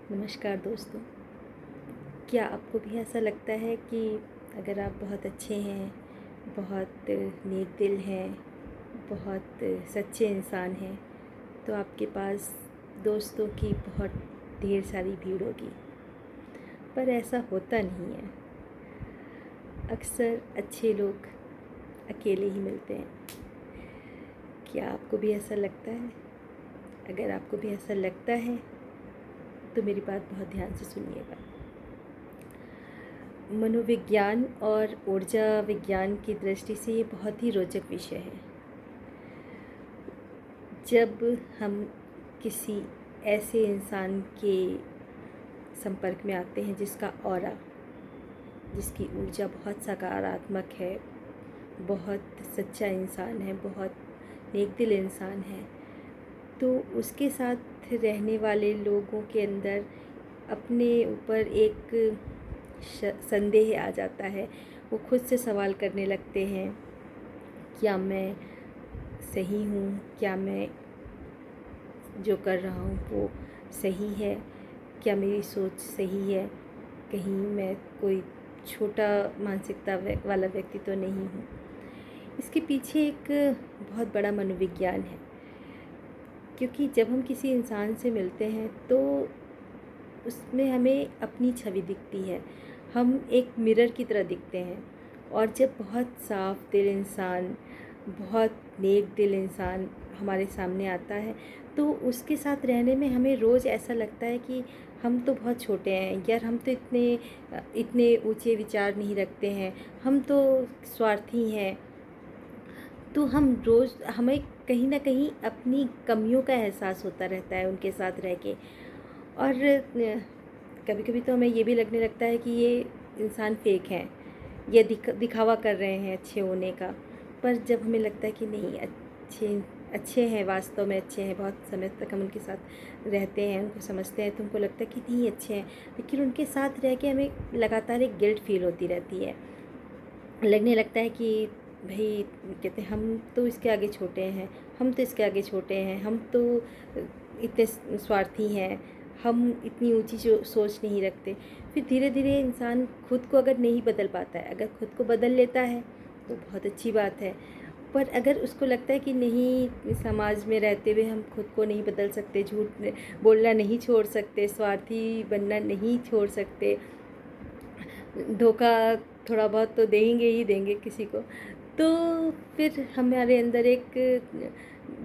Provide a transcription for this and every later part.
नमस्कार दोस्तों। क्या आपको भी ऐसा लगता है कि अगर आप बहुत अच्छे हैं, बहुत नेक दिल हैं, बहुत सच्चे इंसान हैं, तो आपके पास दोस्तों की बहुत ढेर सारी भीड़ होगी। पर ऐसा होता नहीं है। अक्सर अच्छे लोग अकेले ही मिलते हैं। क्या आपको भी ऐसा लगता है? अगर आपको भी ऐसा लगता है तो मेरी बात बहुत ध्यान से सुनिएगा। मनोविज्ञान और ऊर्जा विज्ञान की दृष्टि से ये बहुत ही रोचक विषय है। जब हम किसी ऐसे इंसान के संपर्क में आते हैं जिसका ऑरा, जिसकी ऊर्जा बहुत सकारात्मक है, बहुत सच्चा इंसान है, बहुत नेकदिल इंसान है, तो उसके साथ रहने वाले लोगों के अंदर अपने ऊपर एक संदेह आ जाता है। वो खुद से सवाल करने लगते हैं, क्या मैं सही हूँ? क्या मैं जो कर रहा हूँ वो सही है? क्या मेरी सोच सही है? कहीं मैं कोई छोटा मानसिकता वाला व्यक्ति तो नहीं हूँ? इसके पीछे एक बहुत बड़ा मनोविज्ञान है, क्योंकि जब हम किसी इंसान से मिलते हैं तो उसमें हमें अपनी छवि दिखती है। हम एक मिरर की तरह दिखते हैं। और जब बहुत साफ दिल इंसान, बहुत नेक दिल इंसान हमारे सामने आता है तो उसके साथ रहने में हमें रोज़ ऐसा लगता है कि हम तो बहुत छोटे हैं यार, हम तो इतने ऊंचे विचार नहीं रखते हैं, हम तो स्वार्थी हैं। तो हम रोज़ हमें कहीं ना कहीं अपनी कमियों का एहसास होता रहता है उनके साथ रह के। और कभी कभी तो हमें ये भी लगने लगता है कि ये इंसान फेक हैं, ये दिखावा कर रहे हैं अच्छे होने का। पर जब हमें लगता है कि नहीं, अच्छे अच्छे हैं, वास्तव में अच्छे हैं, बहुत समय तक हम उनके साथ रहते हैं, उनको समझते हैं, तो उनको लगता है कि नहीं अच्छे हैं, लेकिन उनके साथ रह के हमें लगातार एक गिल्ट फील होती रहती है। लगने लगता है कि भाई, कहते हैं हम तो इसके आगे छोटे हैं, हम तो इसके आगे छोटे हैं, हम तो इतने स्वार्थी हैं, हम इतनी ऊंची सोच नहीं रखते। फिर धीरे धीरे इंसान खुद को अगर नहीं बदल पाता है, अगर खुद को बदल लेता है तो बहुत अच्छी बात है। पर अगर उसको लगता है कि नहीं, समाज में रहते हुए हम खुद को नहीं बदल सकते, झूठ बोलना नहीं छोड़ सकते, स्वार्थी बनना नहीं छोड़ सकते, धोखा थोड़ा बहुत तो देंगे ही देंगे किसी को, तो फिर हमारे अंदर एक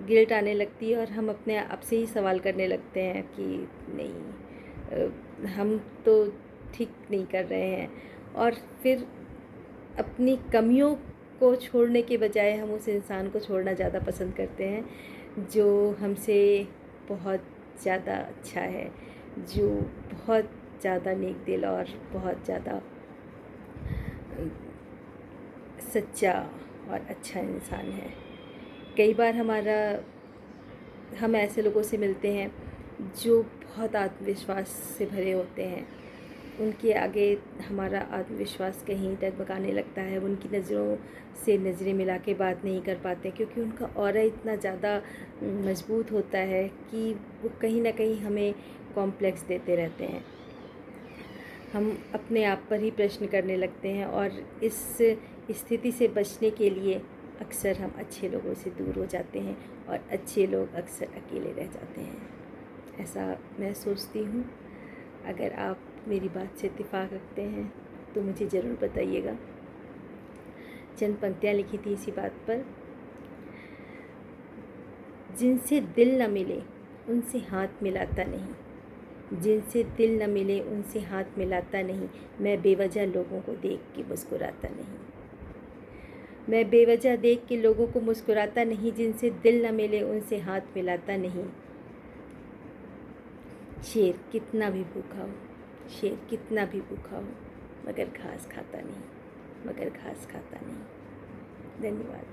गिल्ट आने लगती है और हम अपने आप से ही सवाल करने लगते हैं कि नहीं, हम तो ठीक नहीं कर रहे हैं। और फिर अपनी कमियों को छोड़ने के बजाय हम उस इंसान को छोड़ना ज़्यादा पसंद करते हैं जो हमसे बहुत ज़्यादा अच्छा है, जो बहुत ज़्यादा नेक दिल और बहुत ज़्यादा सच्चा और अच्छा इंसान है। कई बार हम ऐसे लोगों से मिलते हैं जो बहुत आत्मविश्वास से भरे होते हैं। उनके आगे हमारा आत्मविश्वास कहीं डगमगाने लगता है। उनकी नज़रों से नज़रें मिला के बात नहीं कर पाते, क्योंकि उनका ऑरा इतना ज़्यादा मजबूत होता है कि वो कहीं ना कहीं हमें कॉम्प्लेक्स देते रहते हैं। हम अपने आप पर ही प्रश्न करने लगते हैं और इस स्थिति से बचने के लिए अक्सर हम अच्छे लोगों से दूर हो जाते हैं और अच्छे लोग अक्सर अकेले रह जाते हैं। ऐसा मैं सोचती हूँ। अगर आप मेरी बात से इत्तेफाक रखते हैं तो मुझे ज़रूर बताइएगा। चंद पंक्तियाँ लिखी थी इसी बात पर। जिनसे दिल न मिले उनसे हाथ मिलाता नहीं, जिनसे दिल न मिले उनसे हाथ मिलाता नहीं, मैं बेवजह लोगों को देख के मुस्कुराता नहीं, मैं बेवजह देख के लोगों को मुस्कुराता नहीं, जिनसे दिल न मिले उनसे हाथ मिलाता नहीं। शेर कितना भी भूखा हो, शेर कितना भी भूखा हो, मगर घास खाता नहीं, मगर घास खाता नहीं। धन्यवाद।